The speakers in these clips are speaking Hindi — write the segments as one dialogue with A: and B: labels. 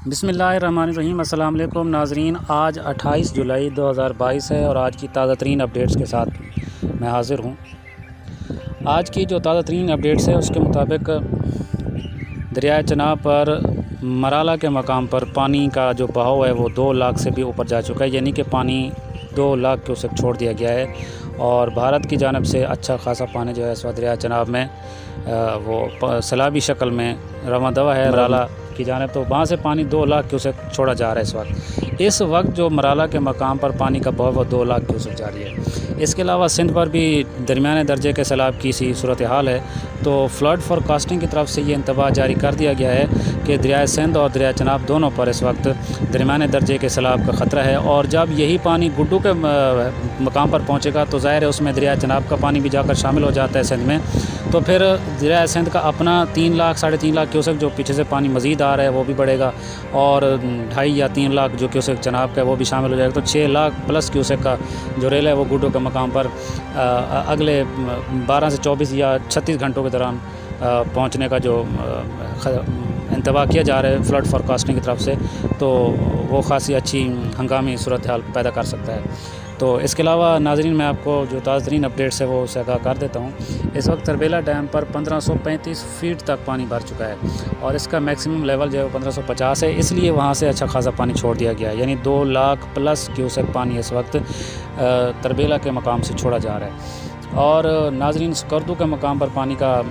A: बिस्मिल्लाहिर्रहमानिर्रहीम। अस्सलाम वालेकुम नाज़रीन। आज 28 जुलाई 2022 है और आज की ताज़ा तरीन अपडेट्स के साथ मैं हाज़िर हूँ। आज की जो ताज़ा तरीन अपडेट्स है उसके मुताबिक दरिया चनाब पर मराला के मकाम पर पानी का जो बहाव है वो 2 लाख से भी ऊपर जा चुका है, यानी कि पानी 2 लाख क्यूसेक छोड़ दिया गया है। और भारत की जानिब से अच्छा खासा पानी जो है इस वक्त दरिया चनाब में वो सैलाबी शक्ल में रवा दवा है मराला की जानिब, तो वहाँ से पानी 2 लाख क्यूसेक छोड़ा जा रहा है। इस वक्त जो मराला के मकाम पर पानी का बहाव वो 2 लाख क्यूसेक जारी है। इसके अलावा सिंध पर भी दरमियाने दर्जे के सैलाब की सी सूरत हाल है, तो फ्लड फोरकास्टिंग की तरफ से ये इंतबाह जारी कर दिया गया है कि दरिया सिंध और दरिया चनाब दोनों पर इस वक्त दरमियाने दर्जे के सैलाब का ख़तरा है। और जब यही पानी गुड्डू के मकाम पर पहुँचेगा तो ज़ाहिर है उसमें दरिया चनाब का पानी भी जाकर शामिल हो जाता है सिंध में, तो फिर दरिया सिंध का अपना 3 लाख साढ़े 3 लाख क्यूसेक जो पीछे से पानी मज़ीद आ रहा है वो भी बढ़ेगा, और 2.5 या 3 लाख जो क्यूसेक चनाब का है वो भी शामिल हो जाएगा। तो 6 लाख प्लस क्यूसेक का जो रेल है वो गुड्डू के मकाम पर अगले 12 से 24 या 36 घंटों के दौरान पहुंचने का जो इंतबाह किया जा रहा है फ्लड फोरकास्टिंग की तरफ से, तो वो ख़ासी अच्छी हंगामी सूरत हाल पैदा कर सकता है। तो इसके अलावा नाज़रीन मैं आपको जो ताज़ा तरीन अपडेट्स है वो उससे आगाह कर देता हूँ। इस वक्त तरबेला डैम पर 1535 फीट तक पानी भर चुका है और इसका मैक्सिमम लेवल जो है वो 1550 है, इसलिए वहाँ से अच्छा खासा पानी छोड़ दिया गया है, यानी 2 लाख प्लस क्यूसेक पानी इस वक्त तरबेला के मकाम से छोड़ा जा रहा है। और नाज़रीन स्कर्दू के मकाम पर पानी का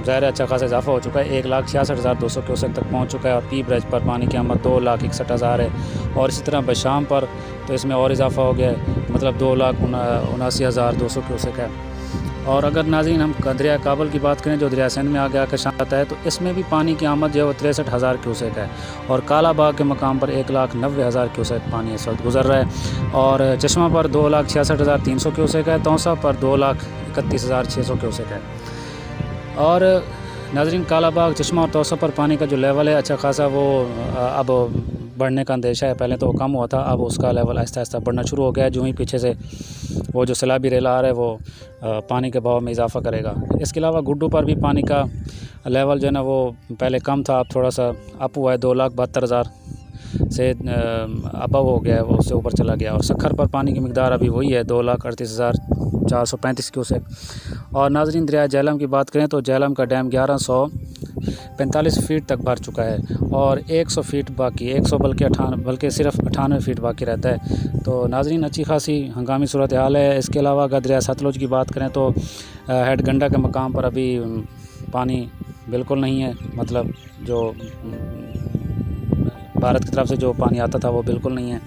A: ज़ाहिर अच्छा खासा इजाफा हो चुका है, 1,66,200 क्यूसेक तक पहुँच चुका है। और पी ब्रिज पर पानी की आमद 2,61,000 है, और इसी तरह बशाम पर तो इसमें और इजाफा हो गया है, मतलब 2,79,200 क्यूसेक है। और अगर नाज़रीन हम दरिया काबल की बात करें जो दरिया सिंध में आगे आकर शामिल है, तो इसमें भी पानी की आमद जो है वो 63,000 क्यूसेक है। और काला बाग के मकाम पर 1,90,000 क्यूसेक पानी इस वक्त गुजर रहा है। और चश्मा पर 2,66,300 क्यूसेक है, तौसा पर 2,31,600 क्यूसेक है। और नाज़रीन काला बाग, चश्मा और तौसा पर पानी का जो लेवल है अच्छा खासा वो अब बढ़ने का अंदेशा है। पहले तो वो कम हुआ था, अब उसका लेवल आहिस्ता आहिस्ता बढ़ना शुरू हो गया है। जो ही पीछे से वो जो सैलाबी रेल आ रहा है वो पानी के बहाव में इजाफा करेगा। इसके अलावा गुड्डू पर भी पानी का लेवल जो है ना वो पहले कम था, अब थोड़ा सा अप हुआ है, 2,72,000 से अबव हो गया है, वो उससे ऊपर चला गया। और सखर पर पानी की मिकदार अभी वही है, 2,38,435 क्यूसेक। और नाज़रीन दरिया झेलम की बात करें तो झेलम का डैम 1145 फीट तक भर चुका है और 100 फीट बाकी, 100 बल्कि सिर्फ 98 फीट बाकी रहता है। तो नाज़रीन अच्छी खासी हंगामी सूरत हाल है। इसके अलावा अगर दरिया सतलुज की बात करें तो हेड गंडा के मकाम पर अभी पानी बिल्कुल नहीं है, मतलब जो भारत की तरफ से जो पानी आता था वो बिल्कुल नहीं है।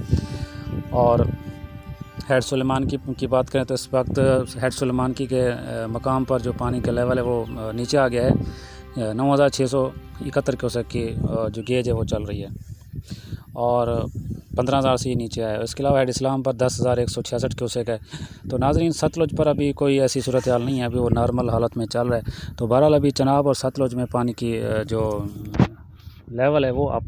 A: और हेड सुलेमान की बात करें तो इस वक्त हेड सुलेमान की के मकाम पर जो पानी का लेवल है वो नीचे आ गया है, 9,671 क्यूसेक की जो गेज है वो चल रही है और 15,000 से ही नीचे आया है। इसके अलावा हेड इस्लाम पर 10,166 क्यूसेक है। तो नाज़रीन सतलुज पर अभी कोई ऐसी सूरत हाल नहीं है, अभी वो नॉर्मल हालत में चल रहा है। तो बहरहाल अभी चनाब और सतलुज में पानी की जो लेवल है वो अब